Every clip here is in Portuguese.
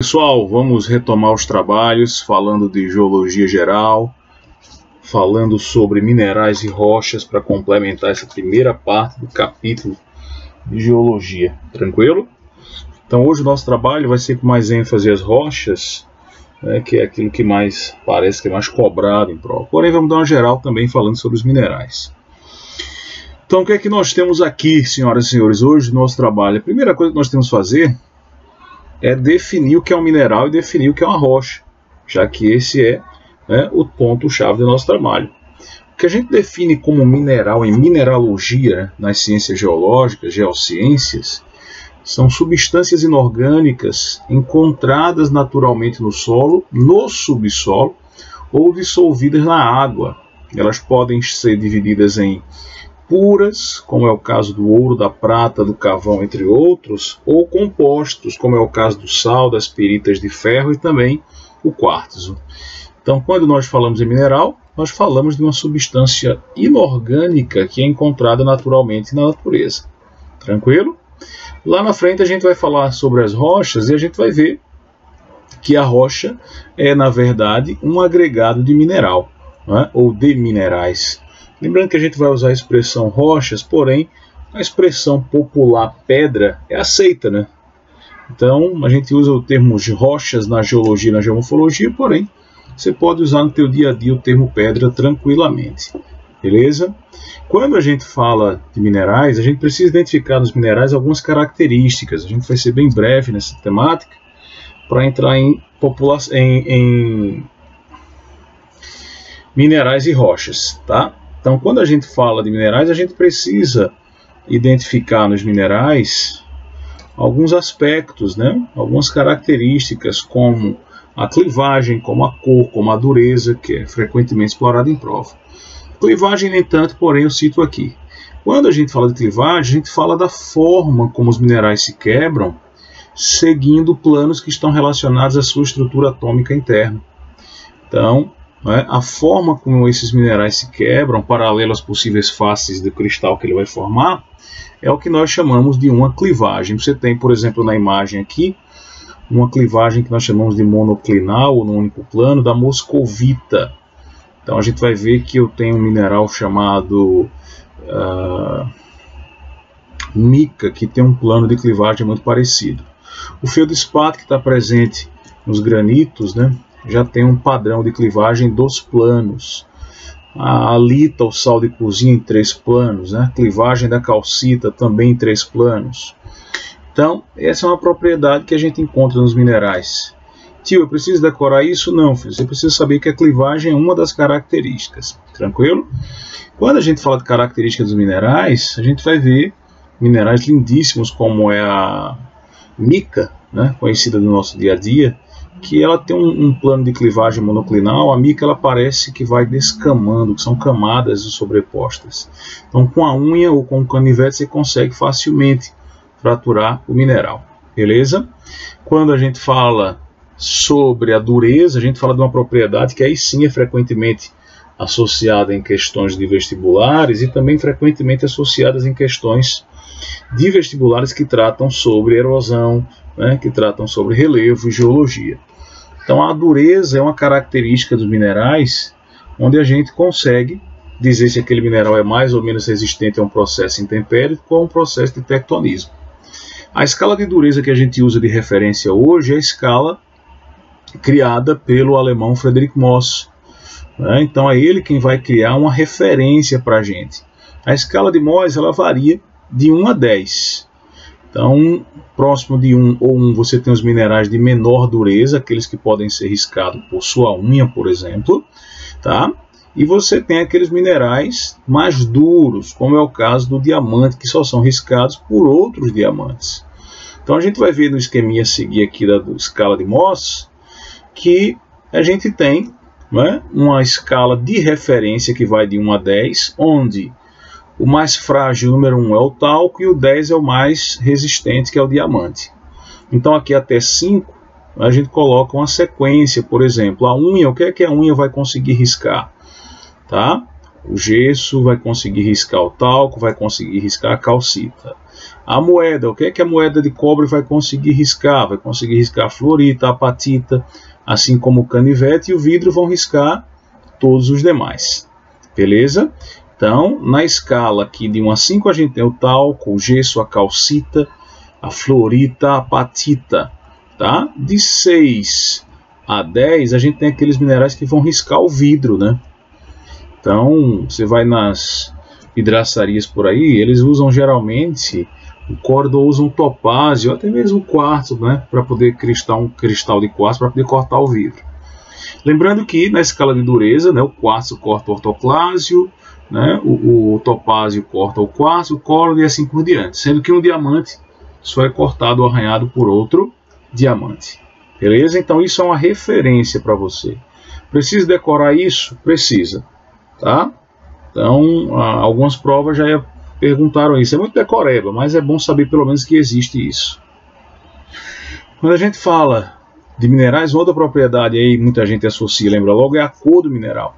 pessoal, vamos retomar os trabalhos falando de geologia geral, falando sobre minerais e rochas para complementar essa primeira parte do capítulo de geologia, tranquilo? Então hoje o nosso trabalho vai ser com mais ênfase às rochas, que é aquilo que mais parece que é mais cobrado em prova. Porém vamos dar uma geral também falando sobre os minerais. Então o que é que nós temos aqui, senhoras e senhores, hoje no nosso trabalho? A primeira coisa que nós temos que fazer é definir o que é um mineral e definir o que é uma rocha, já que esse é o ponto-chave do nosso trabalho. O que a gente define como mineral em mineralogia, nas ciências geológicas, geociências, são substâncias inorgânicas encontradas naturalmente no solo, no subsolo ou dissolvidas na água. Elas podem ser divididas em puras, como é o caso do ouro, da prata, do carvão, entre outros, ou compostos, como é o caso do sal, das piritas de ferro e também o quartzo. Então, quando nós falamos em mineral, nós falamos de uma substância inorgânica que é encontrada naturalmente na natureza. Tranquilo? Lá na frente a gente vai falar sobre as rochas e a gente vai ver que a rocha é, na verdade, um agregado de mineral, ou de minerais. Lembrando que a gente vai usar a expressão rochas, porém a expressão popular pedra é aceita, né? Então a gente usa o termo de rochas na geologia e na geomorfologia, porém você pode usar no teu dia a dia o termo pedra tranquilamente. Beleza? Quando a gente fala de minerais, a gente precisa identificar nos minerais algumas características. A gente vai ser bem breve nessa temática para entrar em minerais e rochas, tá? Então, quando a gente fala de minerais, a gente precisa identificar nos minerais alguns aspectos, algumas características, como a clivagem, como a cor, como a dureza, que é frequentemente explorada em prova. Clivagem, nem tanto, porém eu cito aqui. Quando a gente fala de clivagem, a gente fala da forma como os minerais se quebram, seguindo planos que estão relacionados à sua estrutura atômica interna. Então, a forma como esses minerais se quebram, paralelo às possíveis faces do cristal que ele vai formar, é o que nós chamamos de uma clivagem. Você tem, por exemplo, na imagem aqui, uma clivagem que nós chamamos de monoclinal, ou no único plano, da moscovita. Então a gente vai ver que eu tenho um mineral chamado mica, que tem um plano de clivagem muito parecido. O feldspato, que está presente nos granitos, já tem um padrão de clivagem dos planos. A halita, o sal de cozinha, em 3 planos. Clivagem da calcita, também em 3 planos. Então, essa é uma propriedade que a gente encontra nos minerais. Tio, eu preciso decorar isso? Não, filho. Você precisa saber que a clivagem é uma das características. Tranquilo? Quando a gente fala de características dos minerais, a gente vai ver minerais lindíssimos, como é a mica, conhecida do nosso dia a dia, que ela tem um plano de clivagem monoclinal. A mica ela parece que vai descamando, que são camadas sobrepostas. Então, com a unha ou com o canivete você consegue facilmente fraturar o mineral. Beleza? Quando a gente fala sobre a dureza, a gente fala de uma propriedade que aí sim é frequentemente associada em questões de vestibulares e também frequentemente associadas em questões de vestibulares que tratam sobre erosão, que tratam sobre relevo e geologia. Então a dureza é uma característica dos minerais onde a gente consegue dizer se aquele mineral é mais ou menos resistente a um processo intempério ou a um processo de tectonismo. A escala de dureza que a gente usa de referência hoje é a escala criada pelo alemão Friedrich Mohs. Então é ele quem vai criar uma referência para a gente. A escala de Mohs ela varia de 1 a 10. Então, próximo de 1 ou 1 você tem os minerais de menor dureza, aqueles que podem ser riscados por sua unha, por exemplo. Tá? E você tem aqueles minerais mais duros, como é o caso do diamante, que só são riscados por outros diamantes. Então a gente vai ver no esqueminha a seguir aqui da escala de Mohs, que a gente tem uma escala de referência que vai de 1 a 10, onde o mais frágil, número 1, é o talco, e o 10 é o mais resistente, que é o diamante. Então aqui até 5, a gente coloca uma sequência, por exemplo, a unha, o que é que a unha vai conseguir riscar? Tá? O gesso vai conseguir riscar o talco, vai conseguir riscar a calcita. A moeda, o que é que a moeda de cobre vai conseguir riscar? Vai conseguir riscar a fluorita, a apatita, assim como o canivete, e o vidro vão riscar todos os demais. Beleza? Então, na escala aqui de 1 a 5, a gente tem o talco, o gesso, a calcita, a fluorita, a apatita. Tá? De 6 a 10, a gente tem aqueles minerais que vão riscar o vidro, né? Então, você vai nas vidraçarias por aí, eles usam geralmente o córdon, usam topázio, até mesmo quartzo, né? Para poder um cristal de quartzo para poder cortar o vidro. Lembrando que na escala de dureza, né, o quartzo corta o ortoclásio, né, o topázio corta o quartzo, o córdon e assim por diante. Sendo que um diamante só é cortado ou arranhado por outro diamante. Beleza? Então isso é uma referência para você. Precisa decorar isso? Precisa. Tá? Então, algumas provas já perguntaram isso. É muito decoreba, mas é bom saber pelo menos que existe isso. Quando a gente fala de minerais, outra propriedade aí muita gente associa, lembra logo, é a cor do mineral.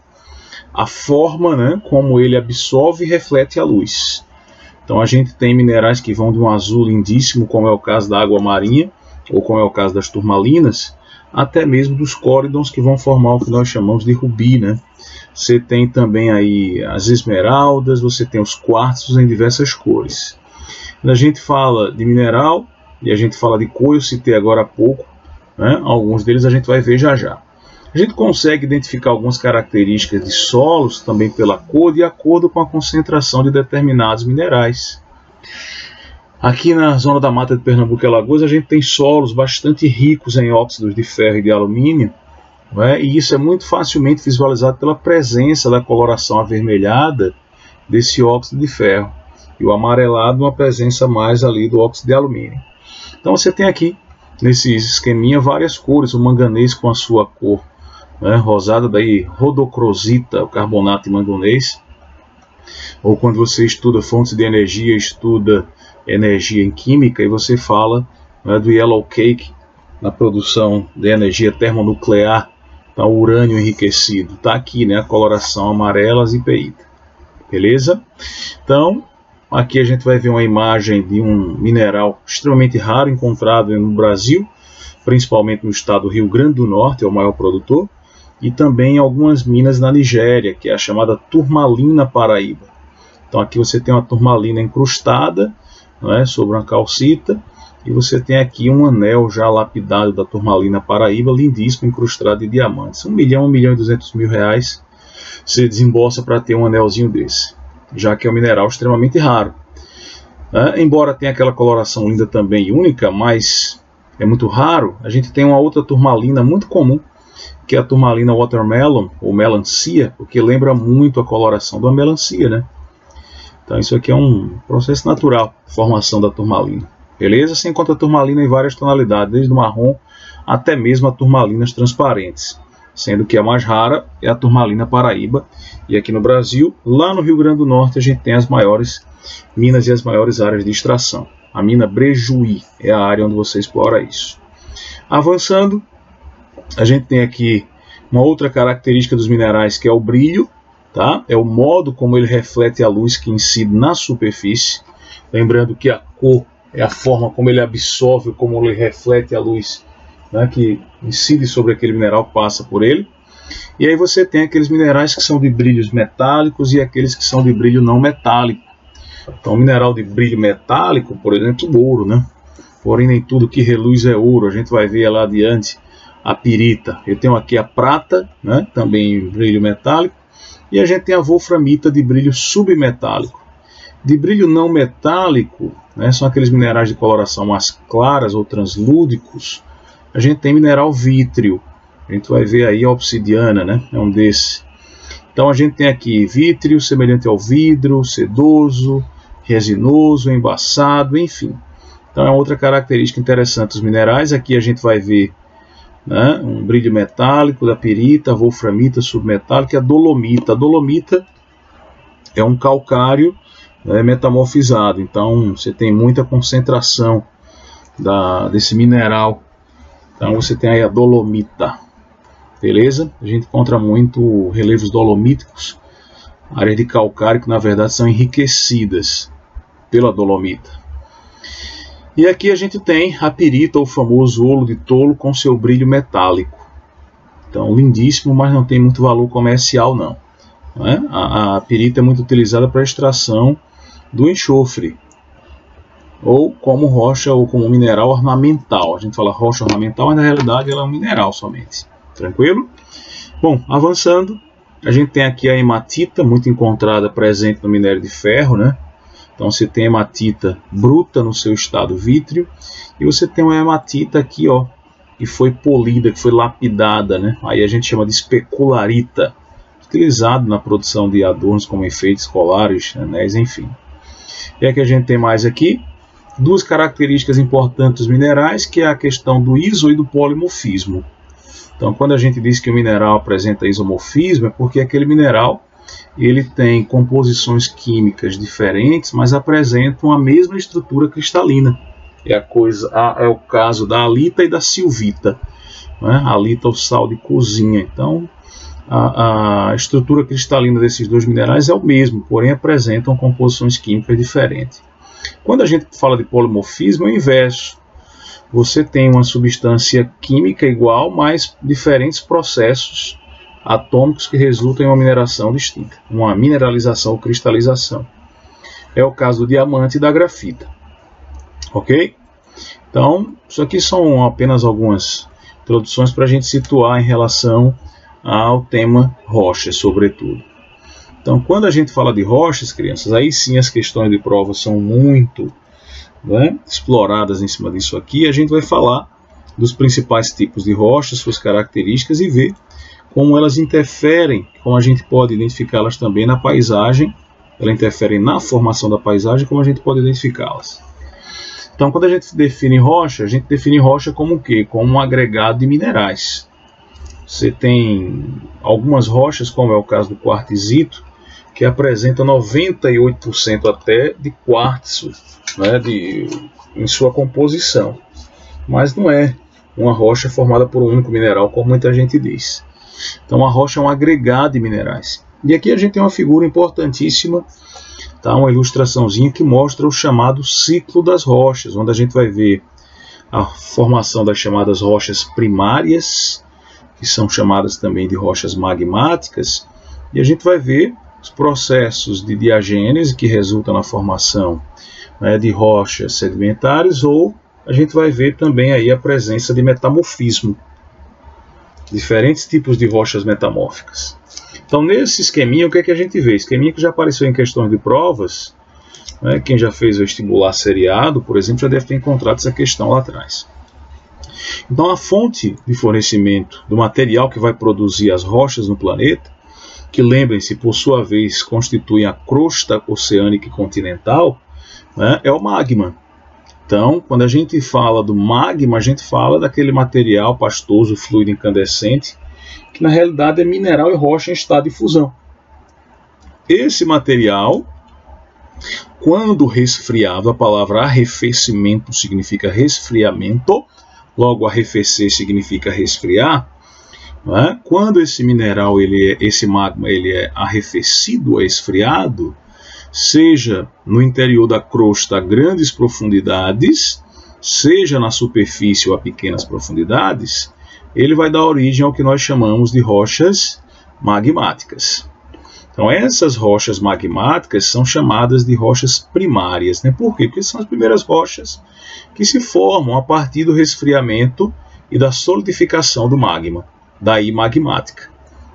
A forma, né, como ele absorve e reflete a luz. Então a gente tem minerais que vão de um azul lindíssimo, como é o caso da água marinha, ou como é o caso das turmalinas, até mesmo dos córidons que vão formar o que nós chamamos de rubi, né? Você tem também aí as esmeraldas, você tem os quartzos em diversas cores. Quando a gente fala de mineral e a gente fala de cor, eu citei agora há pouco, né? Alguns deles a gente vai ver já já. A gente consegue identificar algumas características de solos também pela cor, de acordo com a concentração de determinados minerais. Aqui na zona da Mata de Pernambuco e Alagoas, a gente tem solos bastante ricos em óxidos de ferro e de alumínio, né? E isso é muito facilmente visualizado pela presença da coloração avermelhada desse óxido de ferro e o amarelado uma presença mais ali do óxido de alumínio. Então você tem aqui nesse esqueminha várias cores, o manganês com a sua cor, né, rosada, daí rodocrosita, o carbonato de manganês, ou quando você estuda fontes de energia, estuda energia em química, e você fala, né, do yellow cake na produção de energia termonuclear, tá, o urânio enriquecido, tá aqui, né, a coloração amarelas e peíta, beleza? Então, aqui a gente vai ver uma imagem de um mineral extremamente raro encontrado no Brasil, principalmente no estado do Rio Grande do Norte, é o maior produtor, e também em algumas minas na Nigéria, que é a chamada turmalina paraíba. Então aqui você tem uma turmalina incrustada, não é, sobre uma calcita, e você tem aqui um anel já lapidado da turmalina paraíba, lindíssimo, incrustado de diamantes. 1 milhão, 1 milhão e 200 mil reais você desembolsa para ter um anelzinho desse, já que é um mineral extremamente raro. Embora tenha aquela coloração linda também e única, mas é muito raro, a gente tem uma outra turmalina muito comum, que é a turmalina watermelon, ou melancia, porque lembra muito a coloração da melancia, né? Então isso aqui é um processo natural, formação da turmalina. Beleza? Você encontra a turmalina em várias tonalidades, desde o marrom até mesmo a turmalinas transparentes, sendo que a mais rara é a turmalina paraíba. E aqui no Brasil, lá no Rio Grande do Norte, a gente tem as maiores minas e as maiores áreas de extração. A mina Brejuí é a área onde você explora isso. Avançando, a gente tem aqui uma outra característica dos minerais, que é o brilho, tá? É o modo como ele reflete a luz que incide na superfície. Lembrando que a cor é a forma como ele absorve, como ele reflete a luz, né, que incide sobre aquele mineral, passa por ele. E aí você tem aqueles minerais que são de brilhos metálicos e aqueles que são de brilho não metálico. Então, o mineral de brilho metálico, por exemplo, o ouro, né? Porém, nem tudo que reluz é ouro. A gente vai ver lá adiante a pirita. Eu tenho aqui a prata, né, também em brilho metálico. E a gente tem a wolframita de brilho submetálico. De brilho não metálico, né, são aqueles minerais de coloração mais claras ou translúdicos. A gente tem mineral vítreo. A gente vai ver aí a obsidiana, né? É um desses. Então a gente tem aqui vítreo, semelhante ao vidro, sedoso, resinoso, embaçado, enfim. Então é outra característica interessante dos minerais. Aqui a gente vai ver, né, um brilho metálico da pirita, a wolframita submetálica e a dolomita. A dolomita é um calcário, né, metamorfizado. Então você tem muita concentração desse mineral. Então você tem aí a dolomita. Beleza? A gente encontra muito relevos dolomíticos, áreas de calcário que na verdade são enriquecidas pela dolomita. E aqui a gente tem a pirita, o famoso ouro de tolo com seu brilho metálico. Então, lindíssimo, mas não tem muito valor comercial não. A pirita é muito utilizada para a extração do enxofre, ou como rocha ou como mineral ornamental. A gente fala rocha ornamental, mas na realidade ela é um mineral somente. Tranquilo? Bom, avançando, a gente tem aqui a hematita, muito encontrada, presente no minério de ferro, né? Então você tem hematita bruta no seu estado vítreo, e você tem uma hematita aqui, ó, que foi polida, que foi lapidada, né? Aí a gente chama de especularita, utilizado na produção de adornos como enfeites escolares, anéis, enfim. E aqui a gente tem mais aqui duas características importantes dos minerais, que é a questão do iso e do polimorfismo. Então, quando a gente diz que o mineral apresenta isomorfismo, é porque aquele mineral ele tem composições químicas diferentes, mas apresentam a mesma estrutura cristalina. É o caso da halita e da silvita. Né? A halita é o sal de cozinha. Então, a estrutura cristalina desses dois minerais é o mesmo, porém apresentam composições químicas diferentes. Quando a gente fala de polimorfismo, é o inverso. Você tem uma substância química igual, mas diferentes processos atômicos que resultam em uma mineração distinta, uma mineralização ou cristalização. É o caso do diamante e da grafita. Ok? Então, isso aqui são apenas algumas introduções para a gente situar em relação ao tema rochas, sobretudo. Então, quando a gente fala de rochas, crianças, aí sim as questões de prova são muito exploradas em cima disso aqui. A gente vai falar dos principais tipos de rochas, suas características, e ver como elas interferem, como a gente pode identificá-las também na paisagem. Elas interferem na formação da paisagem, como a gente pode identificá-las. Então, quando a gente define rocha como o quê? Como um agregado de minerais. Você tem algumas rochas, como é o caso do quartzito, que apresenta 98% até de quartzo, né, em sua composição. Mas não é uma rocha formada por um único mineral, como muita gente diz. Então a rocha é um agregado de minerais. E aqui a gente tem uma figura importantíssima, tá, uma ilustraçãozinha que mostra o chamado ciclo das rochas, onde a gente vai ver a formação das chamadas rochas primárias, que são chamadas também de rochas magmáticas, e a gente vai ver os processos de diagênese que resultam na formação, né, de rochas sedimentares, ou a gente vai ver também aí a presença de metamorfismo, diferentes tipos de rochas metamórficas. Então, nesse esqueminha, o que é que a gente vê? Esqueminha que já apareceu em questões de provas, né, quem já fez vestibular seriado, por exemplo, já deve ter encontrado essa questão lá atrás. Então, a fonte de fornecimento do material que vai produzir as rochas no planeta, que, lembrem-se, por sua vez, constituem a crosta oceânica e continental, né, é o magma. Então, quando a gente fala do magma, a gente fala daquele material pastoso, fluido, incandescente, que na realidade é mineral e rocha em estado de fusão. Esse material, quando resfriado, a palavra arrefecimento significa resfriamento, logo arrefecer significa resfriar, né? Quando esse mineral, esse magma, ele é arrefecido ou esfriado, seja no interior da crosta a grandes profundidades, seja na superfície ou a pequenas profundidades, ele vai dar origem ao que nós chamamos de rochas magmáticas. Então essas rochas magmáticas são chamadas de rochas primárias, né? Por quê? Porque são as primeiras rochas que se formam a partir do resfriamento e da solidificação do magma, daí magmática.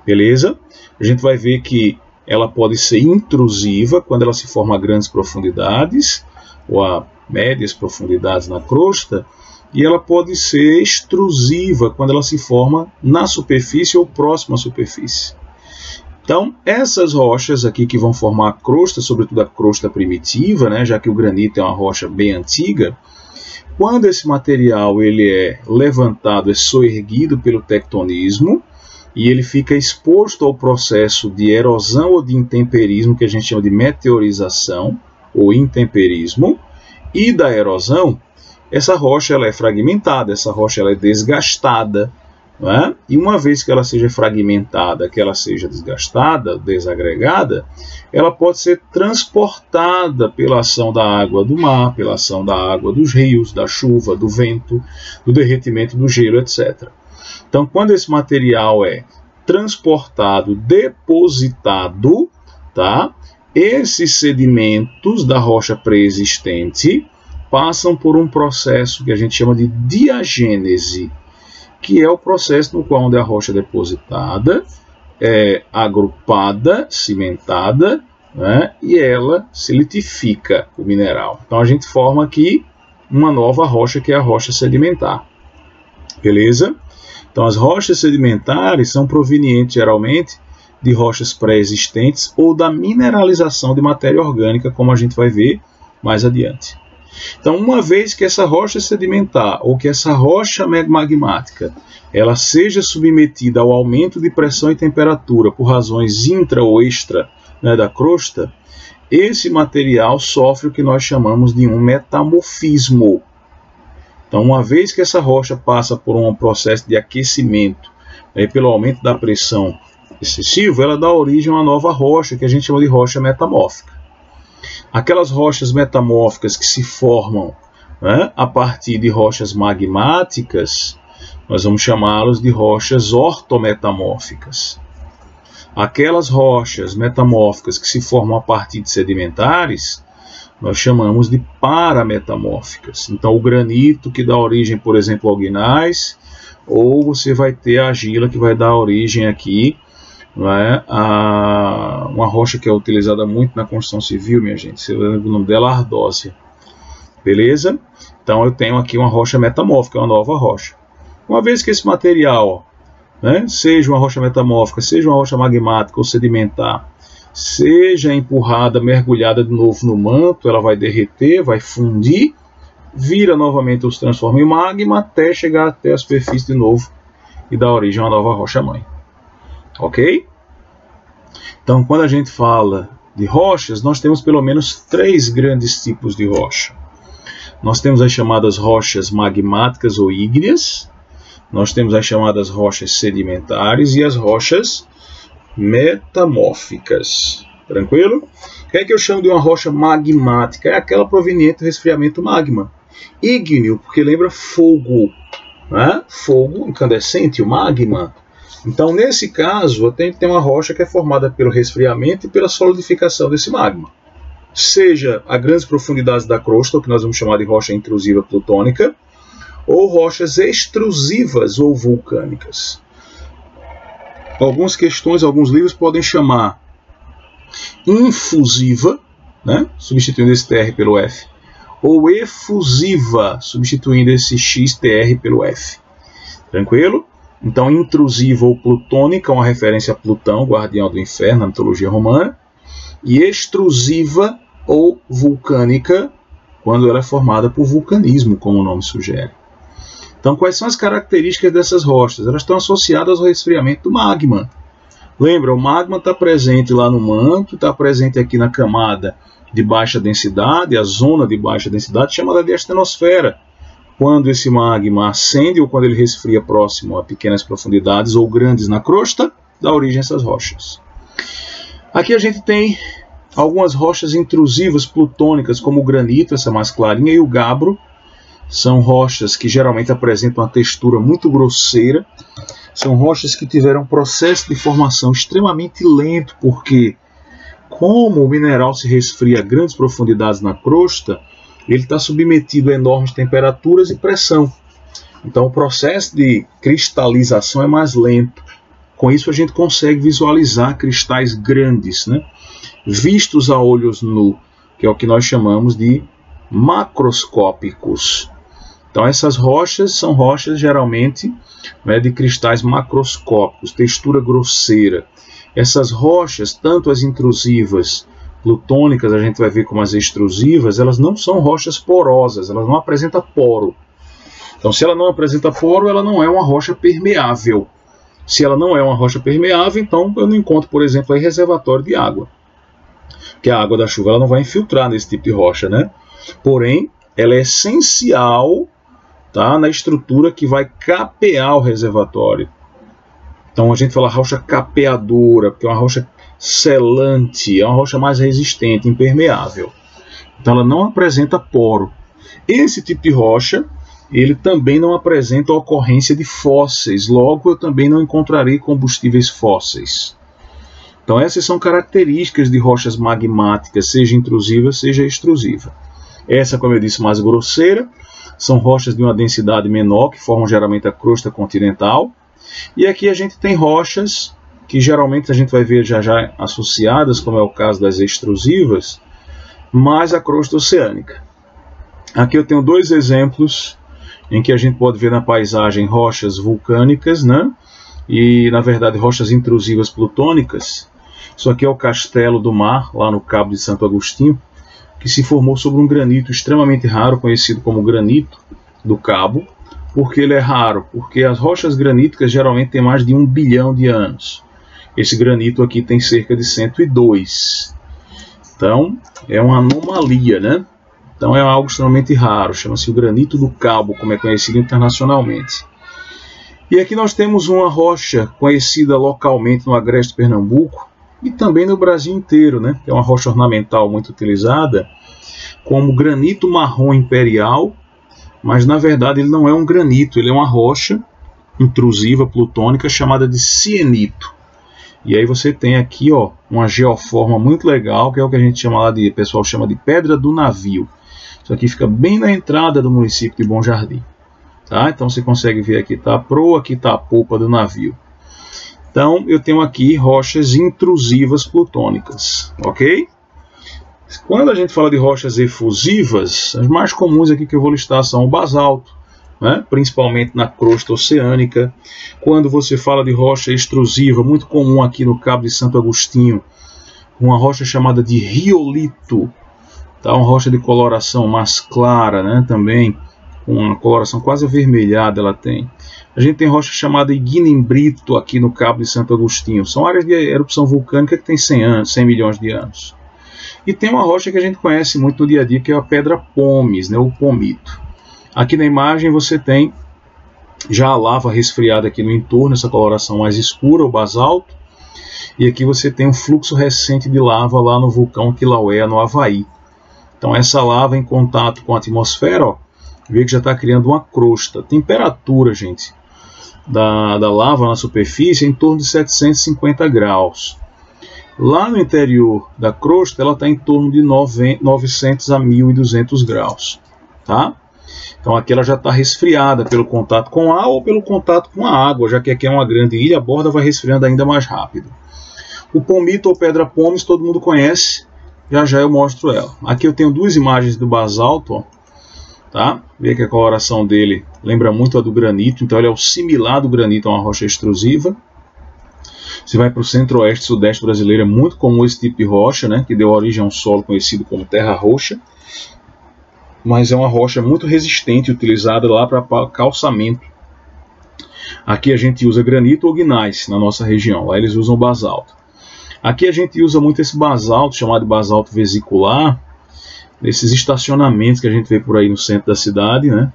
Beleza? A gente vai ver que ela pode ser intrusiva quando ela se forma a grandes profundidades ou a médias profundidades na crosta, e ela pode ser extrusiva quando ela se forma na superfície ou próxima à superfície. Então, essas rochas aqui que vão formar a crosta, sobretudo a crosta primitiva, né, já que o granito é uma rocha bem antiga, quando esse material ele é levantado, é soerguido pelo tectonismo, e ele fica exposto ao processo de erosão ou de intemperismo, que a gente chama de meteorização ou intemperismo, e da erosão, essa rocha ela é fragmentada, essa rocha ela é desgastada, não é? E uma vez que ela seja fragmentada, que ela seja desgastada, desagregada, ela pode ser transportada pela ação da água do mar, pela ação da água dos rios, da chuva, do vento, do derretimento do gelo, etc. Então, quando esse material é transportado, depositado, tá? Esses sedimentos da rocha pré-existente passam por um processo que a gente chama de diagênese, que é o processo no qual onde a rocha é depositada, é agrupada, cimentada, né, e ela se litifica o mineral. Então a gente forma aqui uma nova rocha, que é a rocha sedimentar. Beleza? Então as rochas sedimentares são provenientes geralmente de rochas pré-existentes ou da mineralização de matéria orgânica, como a gente vai ver mais adiante. Então, uma vez que essa rocha sedimentar ou que essa rocha magmática ela seja submetida ao aumento de pressão e temperatura por razões intra ou extra, né, da crosta, esse material sofre o que nós chamamos de um metamorfismo. Então, uma vez que essa rocha passa por um processo de aquecimento, né, pelo aumento da pressão excessivo, ela dá origem a uma nova rocha, que a gente chama de rocha metamórfica. Aquelas rochas metamórficas que se formam, né, a partir de rochas magmáticas, nós vamos chamá-los de rochas ortometamórficas. Aquelas rochas metamórficas que se formam a partir de sedimentares, nós chamamos de parametamórficas. Então, o granito que dá origem, por exemplo, ao gneiss, ou você vai ter a argila que vai dar origem aqui, né, a uma rocha que é utilizada muito na construção civil, minha gente. Você lembra o nome dela? Ardósia. Beleza? Então, eu tenho aqui uma rocha metamórfica, uma nova rocha. Uma vez que esse material, né, seja uma rocha metamórfica, seja uma rocha magmática ou sedimentar, seja empurrada, mergulhada de novo no manto, ela vai derreter, vai fundir, vira novamente, os transforma em magma, até chegar até a superfície de novo e dar origem a uma nova rocha-mãe. Ok? Então, quando a gente fala de rochas, nós temos pelo menos 3 grandes tipos de rocha. Nós temos as chamadas rochas magmáticas ou ígneas, nós temos as chamadas rochas sedimentares e as rochas metamórficas. Tranquilo? O que é que eu chamo de uma rocha magmática? É aquela proveniente do resfriamento magma. Ígneo, porque lembra fogo, né? Fogo incandescente, o magma. Então, nesse caso, eu tenho que ter uma rocha que é formada pelo resfriamento e pela solidificação desse magma. Seja a grandes profundidades da crosta, o que nós vamos chamar de rocha intrusiva plutônica, ou rochas extrusivas ou vulcânicas. Algumas questões, alguns livros podem chamar infusiva, né, substituindo esse TR pelo F, ou efusiva, substituindo esse XTR pelo F. Tranquilo? Então, intrusiva ou plutônica, uma referência a Plutão, guardião do inferno, na mitologia romana, e extrusiva ou vulcânica, quando ela é formada por vulcanismo, como o nome sugere. Então, quais são as características dessas rochas? Elas estão associadas ao resfriamento do magma. Lembra, o magma está presente lá no manto, está presente aqui na camada de baixa densidade, a zona de baixa densidade, chamada de astenosfera. Quando esse magma acende ou quando ele resfria próximo a pequenas profundidades ou grandes na crosta, dá origem a essas rochas. Aqui a gente tem algumas rochas intrusivas plutônicas, como o granito, essa mais clarinha, e o gabbro. São rochas que geralmente apresentam uma textura muito grosseira. São rochas que tiveram um processo de formação extremamente lento, porque como o mineral se resfria a grandes profundidades na crosta, ele está submetido a enormes temperaturas e pressão. Então o processo de cristalização é mais lento. Com isso a gente consegue visualizar cristais grandes, né, vistos a olhos nu, que é o que nós chamamos de macroscópicos. Então essas rochas são rochas geralmente, né, de cristais macroscópicos, textura grosseira. Essas rochas, tanto as intrusivas plutônicas, a gente vai ver como as extrusivas, elas não são rochas porosas, elas não apresentam poro. Então, se ela não apresenta poro, ela não é uma rocha permeável. Se ela não é uma rocha permeável, então eu não encontro, por exemplo, aí reservatório de água. Porque a água da chuva ela não vai infiltrar nesse tipo de rocha, né? Porém, ela é essencial tá? Na estrutura que vai capear o reservatório. Então a gente fala rocha capeadora, porque é uma rocha selante, é uma rocha mais resistente, impermeável. Então ela não apresenta poro. Esse tipo de rocha, ele também não apresenta ocorrência de fósseis, logo eu também não encontrarei combustíveis fósseis. Então essas são características de rochas magmáticas, seja intrusiva, seja extrusiva. Essa, como eu disse, mais grosseira, são rochas de uma densidade menor, que formam geralmente a crosta continental. E aqui a gente tem rochas que geralmente a gente vai ver já associadas, como é o caso das extrusivas, mais a crosta oceânica. Aqui eu tenho dois exemplos em que a gente pode ver na paisagem rochas vulcânicas, né? E na verdade rochas intrusivas plutônicas. Isso aqui é o Castelo do Mar, lá no Cabo de Santo Agostinho, que se formou sobre um granito extremamente raro, conhecido como granito do Cabo. Por que ele é raro? Porque as rochas graníticas geralmente têm mais de 1 bilhão de anos. Esse granito aqui tem cerca de 102. Então, é uma anomalia, né? Então, é algo extremamente raro. Chama-se o granito do Cabo, como é conhecido internacionalmente. E aqui nós temos uma rocha conhecida localmente no Agreste Pernambuco e também no Brasil inteiro, né? É uma rocha ornamental muito utilizada como granito marrom imperial, mas na verdade ele não é um granito, ele é uma rocha intrusiva plutônica chamada de cienito. E aí você tem aqui, ó, uma geoforma muito legal, que é o que a gente chama lá de, o pessoal chama de Pedra do Navio. Isso aqui fica bem na entrada do município de Bom Jardim. Tá? Então você consegue ver aqui está a proa, aqui está a polpa do navio. Então eu tenho aqui rochas intrusivas plutônicas, ok? Quando a gente fala de rochas efusivas, as mais comuns aqui que eu vou listar são o basalto, né? Principalmente na crosta oceânica. Quando você fala de rocha extrusiva, muito comum aqui no Cabo de Santo Agostinho, uma rocha chamada de riolito, tá? Uma rocha de coloração mais clara, né? Também uma coloração quase avermelhada ela tem. A gente tem rocha chamada ignimbrito aqui no Cabo de Santo Agostinho. São áreas de erupção vulcânica que tem 100 milhões de anos. E tem uma rocha que a gente conhece muito no dia a dia, que é a pedra pómez, né, o pomito. Aqui na imagem você tem já a lava resfriada aqui no entorno, essa coloração mais escura, o basalto. E aqui você tem um fluxo recente de lava lá no vulcão Kilauea, no Havaí. Então essa lava em contato com a atmosfera, ó, vê que já está criando uma crosta. Temperatura, gente, da lava na superfície é em torno de 750 graus. Lá no interior da crosta, ela está em torno de 900 a 1.200 graus. Tá? Então aqui ela já está resfriada pelo contato com a ou pelo contato com a água, já que aqui é uma grande ilha, a borda vai resfriando ainda mais rápido. O pomito ou pedra pómez todo mundo conhece, já eu mostro ela. Aqui eu tenho duas imagens do basalto, ó. Tá? Vê que a coloração dele lembra muito a do granito, então ele é o similar do granito, é uma rocha extrusiva. Você vai para o centro-oeste e sudeste brasileiro, é muito comum esse tipo de rocha, né, que deu origem a um solo conhecido como terra roxa. Mas é uma rocha muito resistente, utilizada lá para calçamento. Aqui a gente usa granito ou gneiss na nossa região, lá eles usam basalto. Aqui a gente usa muito esse basalto, chamado de basalto vesicular, nesses estacionamentos que a gente vê por aí no centro da cidade, né?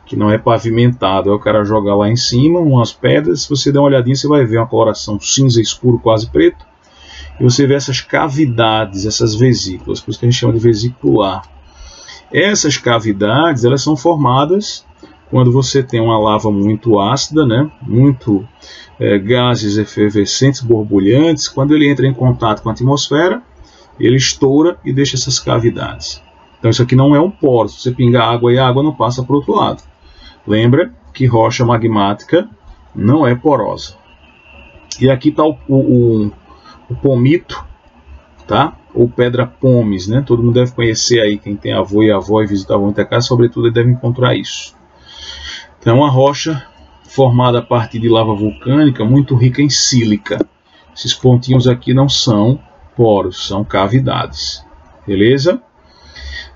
Que não é pavimentado, aí o cara joga lá em cima umas pedras, se você der uma olhadinha você vai ver uma coloração cinza escuro, quase preto, e você vê essas cavidades, essas vesículas, por isso que a gente chama de vesicular. Essas cavidades, elas são formadas quando você tem uma lava muito ácida, né? Muito gases efervescentes, borbulhantes, quando ele entra em contato com a atmosfera, ele estoura e deixa essas cavidades. Então isso aqui não é um poro, se você pingar água e a água não passa para o outro lado. Lembra que rocha magmática não é porosa. E aqui está o pomito, tá? Ou pedra pómez, né? Todo mundo deve conhecer aí, quem tem avô e avó e visitava muita casa, sobretudo ele deve encontrar isso. Então é uma rocha formada a partir de lava vulcânica muito rica em sílica. Esses pontinhos aqui não são poros, são cavidades. Beleza?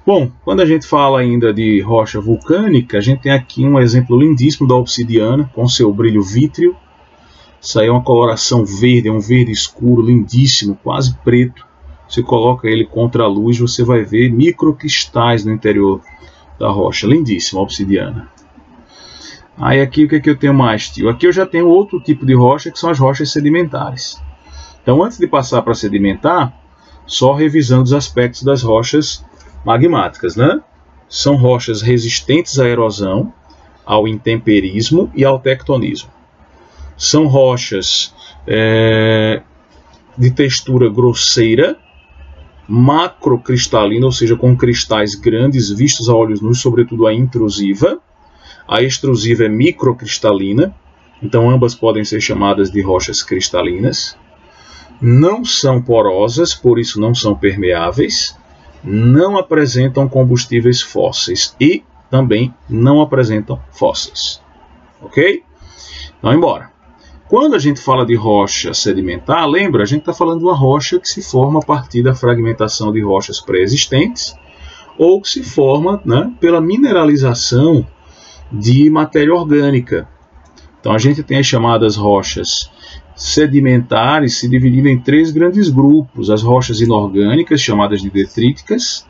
Bom, quando a gente fala ainda de rocha vulcânica, a gente tem aqui um exemplo lindíssimo da obsidiana, com seu brilho vítreo. Isso aí é uma coloração verde, é um verde escuro, lindíssimo, quase preto. Você coloca ele contra a luz, você vai ver microcristais no interior da rocha. Lindíssima a obsidiana. Aí aqui o que é que eu tenho mais, tio? Aqui eu já tenho outro tipo de rocha, que são as rochas sedimentares. Então, antes de passar para sedimentar, só revisando os aspectos das rochas magmáticas, né? São rochas resistentes à erosão, ao intemperismo e ao tectonismo. São rochas de textura grosseira, macrocristalina, ou seja, com cristais grandes vistos a olhos nus, sobretudo a intrusiva. A extrusiva é microcristalina, então ambas podem ser chamadas de rochas cristalinas. Não são porosas, por isso não são permeáveis. Não apresentam combustíveis fósseis e também não apresentam fósseis. Ok? Então, embora. Quando a gente fala de rocha sedimentar, lembra, a gente está falando de uma rocha que se forma a partir da fragmentação de rochas pré-existentes ou que se forma, né, pela mineralização de matéria orgânica. Então a gente tem as chamadas rochas sedimentares se dividindo em 3 grandes grupos: as rochas inorgânicas, chamadas de detríticas,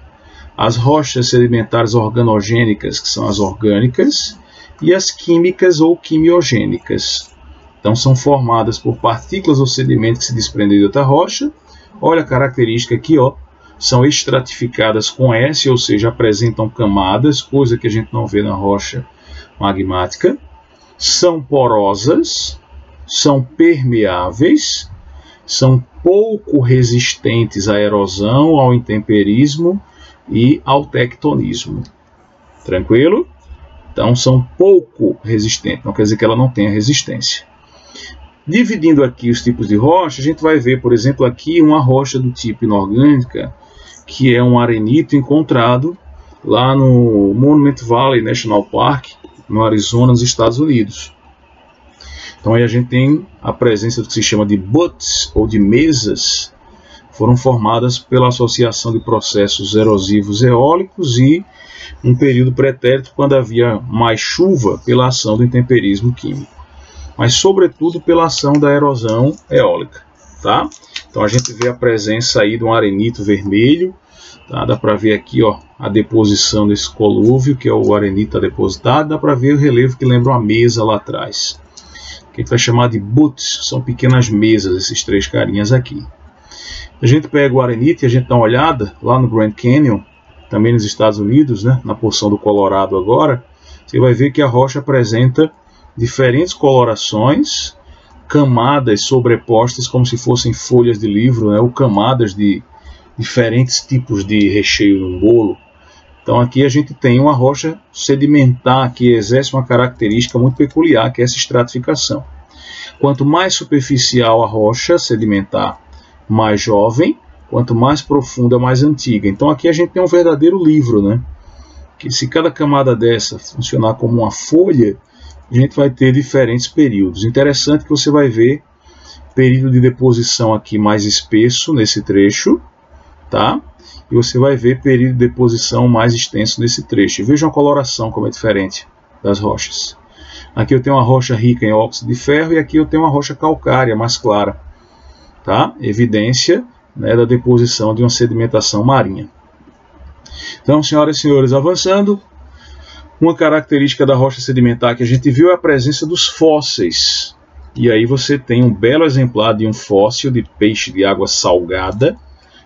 as rochas sedimentares organogênicas, que são as orgânicas, e as químicas ou quimiogênicas. Então são formadas por partículas ou sedimentos que se desprendem de outra rocha. Olha a característica aqui, ó. São estratificadas com S, ou seja, apresentam camadas, coisa que a gente não vê na rocha magmática. São porosas, são permeáveis, são pouco resistentes à erosão, ao intemperismo e ao tectonismo. Tranquilo? Então são pouco resistentes, não quer dizer que ela não tenha resistência. Dividindo aqui os tipos de rocha, a gente vai ver, por exemplo, aqui uma rocha do tipo inorgânica, que é um arenito encontrado lá no Monument Valley National Park, no Arizona, nos Estados Unidos. Então aí a gente tem a presença do que se chama de buttes, ou de mesas, foram formadas pela associação de processos erosivos eólicos e um período pretérito, quando havia mais chuva, pela ação do intemperismo químico, mas sobretudo pela ação da erosão eólica, tá? Então a gente vê a presença aí de um arenito vermelho, tá? Dá para ver aqui, ó, a deposição desse colúvio, que é o arenito depositado, dá para ver o relevo que lembra uma mesa lá atrás, que a gente vai chamar de buttes, são pequenas mesas, esses 3 carinhas aqui. A gente pega o arenito e a gente dá uma olhada lá no Grand Canyon, também nos Estados Unidos, né, na porção do Colorado agora, você vai ver que a rocha apresenta diferentes colorações, camadas sobrepostas como se fossem folhas de livro, né, ou camadas de diferentes tipos de recheio no bolo. Então aqui a gente tem uma rocha sedimentar que exerce uma característica muito peculiar, que é essa estratificação. Quanto mais superficial a rocha sedimentar, mais jovem; quanto mais profunda, mais antiga. Então aqui a gente tem um verdadeiro livro, né? Que se cada camada dessa funcionar como uma folha, a gente vai ter diferentes períodos. Interessante que você vai ver período de deposição aqui mais espesso nesse trecho, tá? E você vai ver período de deposição mais extenso nesse trecho. E vejam a coloração como é diferente das rochas. Aqui eu tenho uma rocha rica em óxido de ferro e aqui eu tenho uma rocha calcária mais clara, tá? Evidência, né, da deposição de uma sedimentação marinha. Então, senhoras e senhores, avançando, uma característica da rocha sedimentar que a gente viu é a presença dos fósseis. E aí você tem um belo exemplar de um fóssil de peixe de água salgada,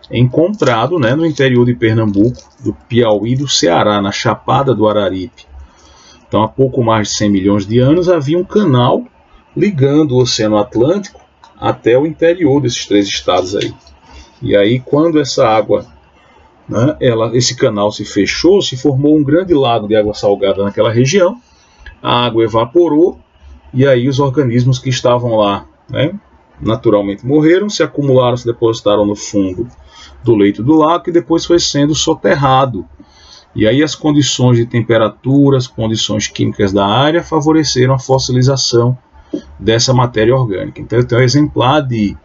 encontrado, né, no interior de Pernambuco, do Piauí e do Ceará, na Chapada do Araripe. Então, há pouco mais de 100 milhões de anos, havia um canal ligando o Oceano Atlântico até o interior desses 3 estados aí. E aí, quando essa água, né, esse canal se fechou, se formou um grande lago de água salgada naquela região, a água evaporou, e aí os organismos que estavam lá, né, naturalmente morreram, se acumularam, se depositaram no fundo do leito do lago, e depois foi sendo soterrado. E aí as condições de temperatura, as condições químicas da área favoreceram a fossilização dessa matéria orgânica. Então eu tenho um exemplar de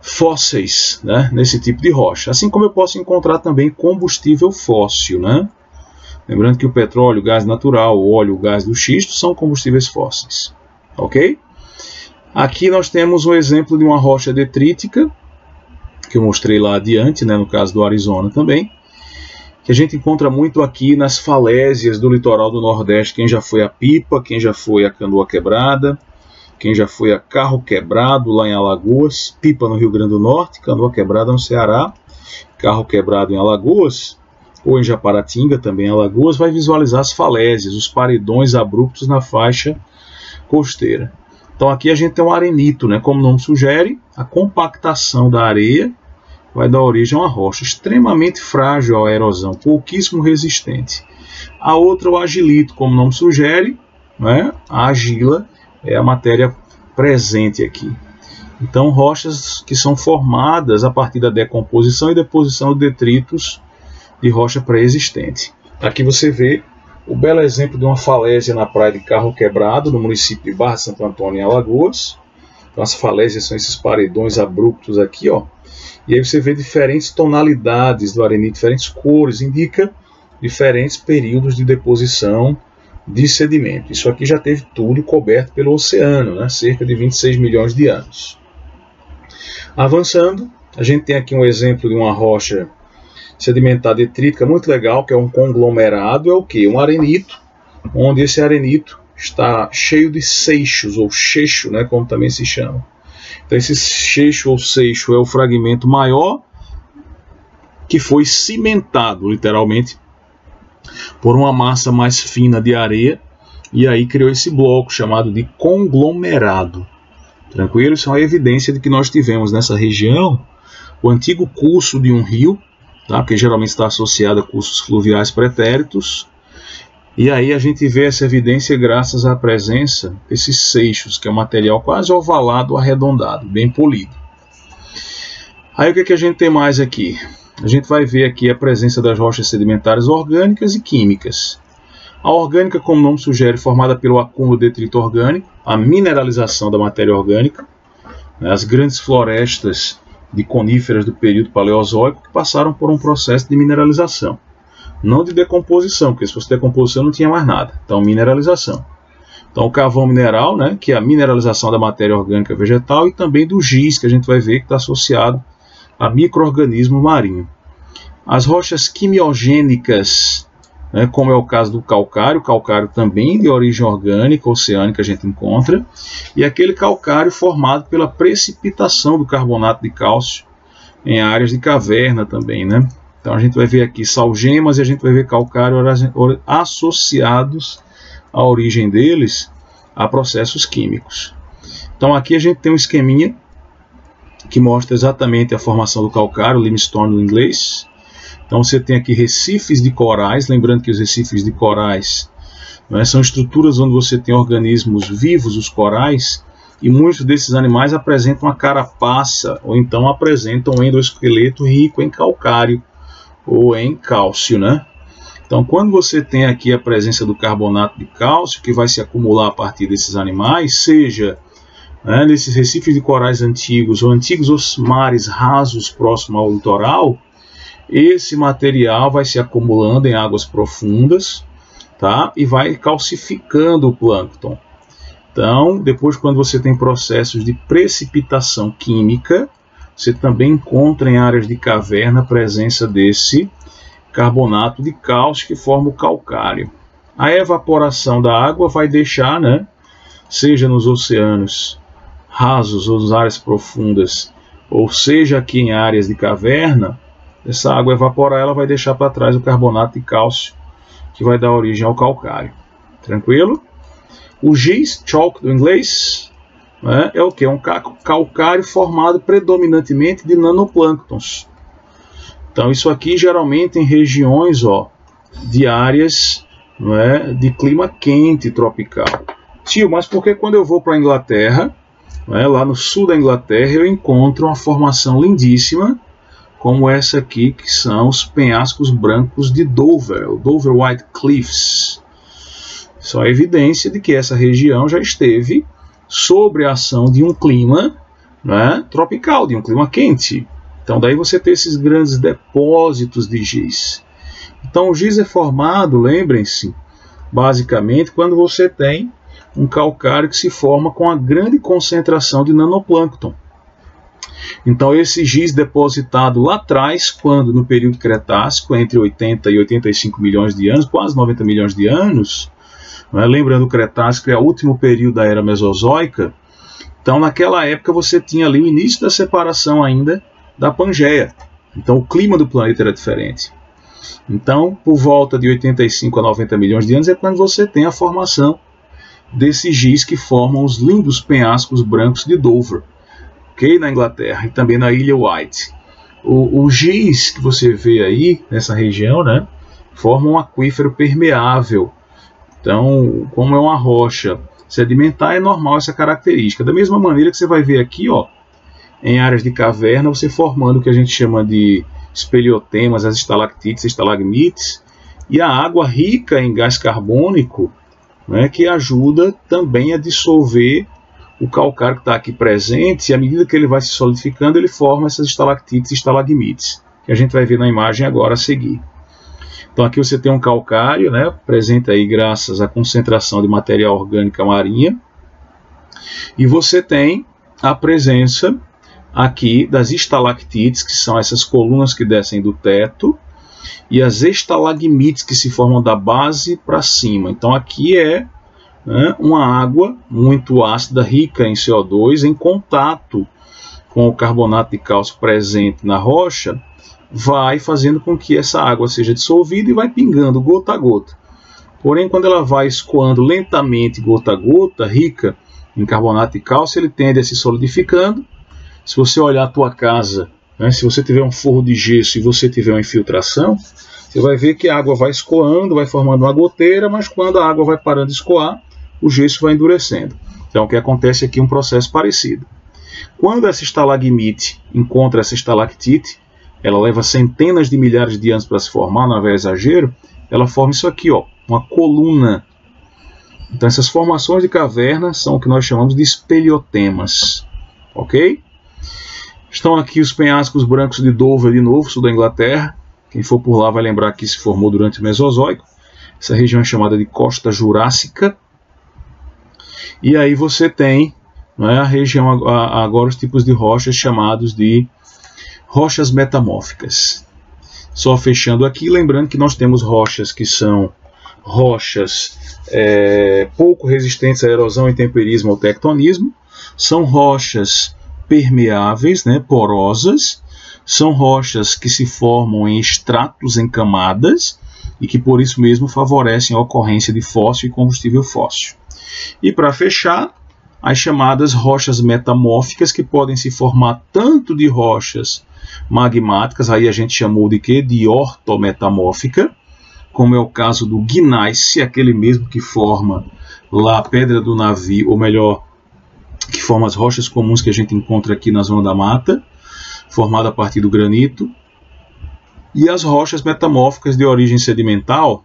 fósseis, né, nesse tipo de rocha. Assim como eu posso encontrar também combustível fóssil, né? Lembrando que o petróleo, o gás natural, o óleo, o gás do xisto são combustíveis fósseis. Ok? Aqui nós temos um exemplo de uma rocha detrítica, que eu mostrei lá adiante, né, no caso do Arizona também, que a gente encontra muito aqui nas falésias do litoral do Nordeste. Quem já foi a Pipa, quem já foi a Canoa Quebrada, quem já foi a Carro Quebrado lá em Alagoas, Pipa no Rio Grande do Norte, Canoa Quebrada no Ceará, Carro Quebrado em Alagoas, ou em Japaratinga, também em Alagoas, vai visualizar as falésias, os paredões abruptos na faixa costeira. Então aqui a gente tem um arenito, né? Como o nome sugere, a compactação da areia vai dar origem a uma rocha extremamente frágil à erosão, pouquíssimo resistente. A outra, o agilito, como o nome sugere, né? A argila é a matéria presente aqui. Então, rochas que são formadas a partir da decomposição e deposição de detritos de rocha pré-existente. Aqui você vê o belo exemplo de uma falésia na praia de Carro Quebrado, no município de Barra de Santo Antônio, em Alagoas. Então, as falésias são esses paredões abruptos aqui, ó. E aí você vê diferentes tonalidades do arenito, diferentes cores, indica diferentes períodos de deposição de sedimento. Isso aqui já teve tudo coberto pelo oceano, né? Cerca de 26 milhões de anos. Avançando, a gente tem aqui um exemplo de uma rocha sedimentar detrítica muito legal, que é um conglomerado. É o que? Um arenito, onde esse arenito está cheio de seixos, ou cheixo, né, como também se chama. Então esse cheixo ou seixo é o fragmento maior que foi cimentado, literalmente, por uma massa mais fina de areia, e aí criou esse bloco chamado de conglomerado. Tranquilo? Isso é uma evidência de que nós tivemos nessa região o antigo curso de um rio, tá? Que geralmente está associado a cursos fluviais pretéritos, e aí a gente vê essa evidência graças à presença desses seixos, que é um material quase ovalado, arredondado, bem polido. Aí o que a gente tem mais aqui? A gente vai ver aqui a presença das rochas sedimentares orgânicas e químicas. A orgânica, como o nome sugere, formada pelo acúmulo de detrito orgânico, a mineralização da matéria orgânica, né, as grandes florestas de coníferas do período paleozoico que passaram por um processo de mineralização. Não de decomposição, porque se fosse decomposição não tinha mais nada. Então, mineralização. Então, o carvão mineral, né, que é a mineralização da matéria orgânica vegetal, e também do giz, que a gente vai ver que está associado a micro-organismo marinho. As rochas quimiogênicas, né, como é o caso do calcário também de origem orgânica, oceânica, a gente encontra, e aquele calcário formado pela precipitação do carbonato de cálcio em áreas de caverna também, né? Então a gente vai ver aqui salgemas e a gente vai ver calcário associados à origem deles a processos químicos. Então aqui a gente tem um esqueminha que mostra exatamente a formação do calcário, limestone no inglês. Então você tem aqui recifes de corais, lembrando que os recifes de corais, né, são estruturas onde você tem organismos vivos, os corais, e muitos desses animais apresentam uma carapaça, ou então apresentam um endoesqueleto rico em calcário, ou em cálcio, né? Então, quando você tem aqui a presença do carbonato de cálcio, que vai se acumular a partir desses animais, seja, né, nesses recifes de corais antigos, ou antigos mares rasos próximos ao litoral, esse material vai se acumulando em águas profundas, tá? E vai calcificando o plâncton. Então, depois, quando você tem processos de precipitação química, você também encontra em áreas de caverna a presença desse carbonato de cálcio que forma o calcário. A evaporação da água vai deixar, né, seja nos oceanos rasos ou nas áreas profundas, ou seja aqui em áreas de caverna, essa água evaporar, ela vai deixar para trás o carbonato de cálcio, que vai dar origem ao calcário. Tranquilo? O giz, chalk do inglês, né, é o que? Um calcário formado predominantemente de nanoplânctons. Então isso aqui geralmente em regiões, ó, de áreas, né, de clima quente tropical. Tio, mas por que quando eu vou para a Inglaterra, né, lá no sul da Inglaterra, eu encontro uma formação lindíssima, como essa aqui, que são os penhascos brancos de Dover, o Dover White Cliffs. Só é evidência de que essa região já esteve sob a ação de um clima, né, tropical, de um clima quente. Então daí você tem esses grandes depósitos de giz. Então o giz é formado, lembrem-se, basicamente quando você tem um calcário que se forma com a grande concentração de nanoplâncton. Então esse giz depositado lá atrás, quando no período Cretácico, entre 80 e 85 milhões de anos, quase 90 milhões de anos, né? Lembrando o Cretácico é o último período da era Mesozoica, então naquela época você tinha ali o início da separação ainda da Pangeia, então o clima do planeta era diferente. Então por volta de 85 a 90 milhões de anos é quando você tem a formação desses giz que formam os lindos penhascos brancos de Dover, okay? Na Inglaterra e também na Ilha White. O giz que você vê aí nessa região, né, forma um aquífero permeável. Então, como é uma rocha sedimentar, é normal essa característica. Da mesma maneira que você vai ver aqui, ó, em áreas de caverna, você formando o que a gente chama de espeliotemas, as estalactites, estalagmites, e a água rica em gás carbônico, né, que ajuda também a dissolver o calcário que está aqui presente, e à medida que ele vai se solidificando, ele forma essas estalactites e estalagmites, que a gente vai ver na imagem agora a seguir. Então aqui você tem um calcário, né, presente aí graças à concentração de matéria orgânica marinha, e você tem a presença aqui das estalactites, que são essas colunas que descem do teto, e as estalagmites que se formam da base para cima. Então aqui é, né, uma água muito ácida, rica em CO2, em contato com o carbonato de cálcio presente na rocha, vai fazendo com que essa água seja dissolvida e vai pingando gota a gota. Porém, quando ela vai escoando lentamente, gota a gota, rica em carbonato de cálcio, ele tende a se solidificando. Se você olhar a tua casa, né, se você tiver um forro de gesso e você tiver uma infiltração, você vai ver que a água vai escoando, vai formando uma goteira, mas quando a água vai parando de escoar, o gesso vai endurecendo. Então o que acontece aqui é um processo parecido. Quando essa estalagmite encontra essa estalactite, ela leva centenas de milhares de anos para se formar, não é exagero, ela forma isso aqui, ó, uma coluna. Então essas formações de caverna são o que nós chamamos de espeliotemas. Ok? Estão aqui os penhascos brancos de Dover, de novo, sul da Inglaterra. Quem for por lá vai lembrar que se formou durante o Mesozoico. Essa região é chamada de Costa Jurássica. E aí você tem, né, a região, agora os tipos de rochas chamados de rochas metamórficas. Só fechando aqui, lembrando que nós temos rochas que são rochas pouco resistentes à erosão, intemperismo ou tectonismo. São rochas permeáveis, né, porosas. São rochas que se formam em estratos, em camadas, e que por isso mesmo favorecem a ocorrência de fóssil e combustível fóssil. E para fechar, as chamadas rochas metamórficas, que podem se formar tanto de rochas magmáticas, aí a gente chamou de quê? De ortometamórfica, como é o caso do gneiss, aquele mesmo que forma lá a pedra do navio, ou melhor, que forma as rochas comuns que a gente encontra aqui na zona da mata, formada a partir do granito, e as rochas metamórficas de origem sedimental,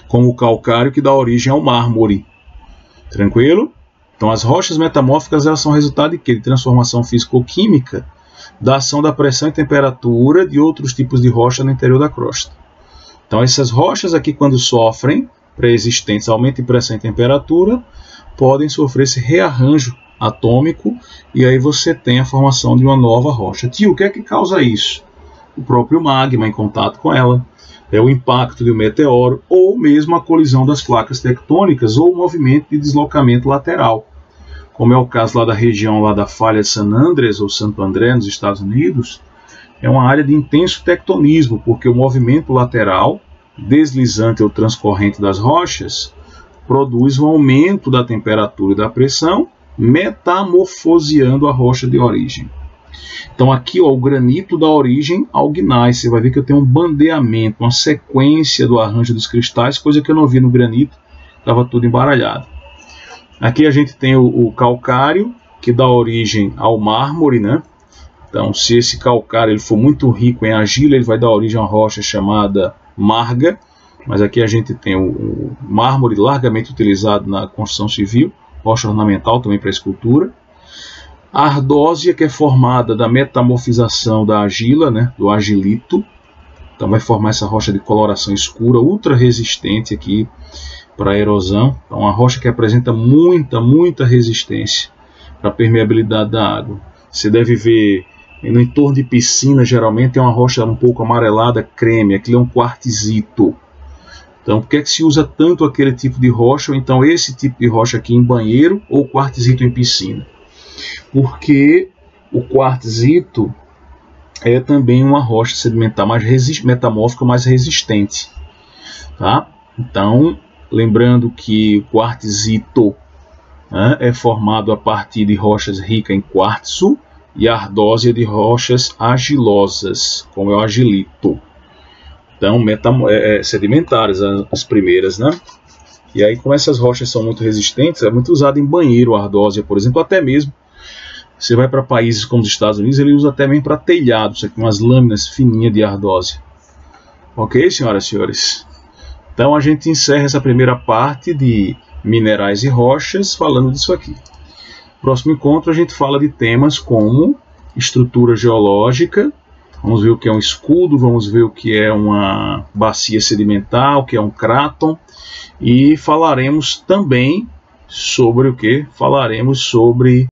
como o calcário, que dá origem ao mármore. Tranquilo? Então as rochas metamórficas, elas são resultado de quê? De transformação físico-química da ação da pressão e temperatura de outros tipos de rocha no interior da crosta. Então essas rochas aqui, quando sofrem pré-existentes aumento de pressão e temperatura, podem sofrer esse rearranjo atômico, e aí você tem a formação de uma nova rocha. Tio, o que é que causa isso? O próprio magma em contato com ela, é o impacto de um meteoro, ou mesmo a colisão das placas tectônicas, ou o movimento de deslocamento lateral, como é o caso lá da região lá da falha de San Andrés, ou Santo André, nos Estados Unidos. É uma área de intenso tectonismo, porque o movimento lateral, deslizante ou transcorrente das rochas, produz um aumento da temperatura e da pressão, metamorfoseando a rocha de origem. Então aqui, ó, o granito dá origem ao gneiss. Você vai ver que eu tenho um bandeamento, uma sequência do arranjo dos cristais, coisa que eu não vi no granito, estava tudo embaralhado. Aqui a gente tem o calcário, que dá origem ao mármore, né? Então, se esse calcário ele for muito rico em argila, ele vai dar origem a uma rocha chamada marga. Mas aqui a gente tem o mármore largamente utilizado na construção civil, rocha ornamental também para escultura. A ardósia, que é formada da metamorfização da argila, né, do argilito. Então vai formar essa rocha de coloração escura, ultra resistente aqui para a erosão. Então uma rocha que apresenta muita resistência para a permeabilidade da água. Você deve ver no entorno de piscina, geralmente é uma rocha um pouco amarelada, creme, aquilo é um quartzito. Então, por que é que se usa tanto aquele tipo de rocha, ou então esse tipo de rocha aqui em banheiro, ou quartzito em piscina? Porque o quartzito é também uma rocha sedimentar mais metamórfica, mais resistente. Tá? Então, lembrando que o quartzito, né, é formado a partir de rochas ricas em quartzo e ardósia de rochas argilosas, como é o argilito. Então, sedimentares as primeiras, né? E aí, como essas rochas são muito resistentes, é muito usado em banheiro a ardósia, por exemplo, até mesmo. Você vai para países como os Estados Unidos, ele usa até mesmo para telhados, aqui umas lâminas fininhas de ardósia. Ok, senhoras e senhores? Então a gente encerra essa primeira parte de minerais e rochas falando disso aqui. Próximo encontro a gente fala de temas como estrutura geológica, vamos ver o que é um escudo, vamos ver o que é uma bacia sedimentar, o que é um cráton, e falaremos também sobre o que? Falaremos sobre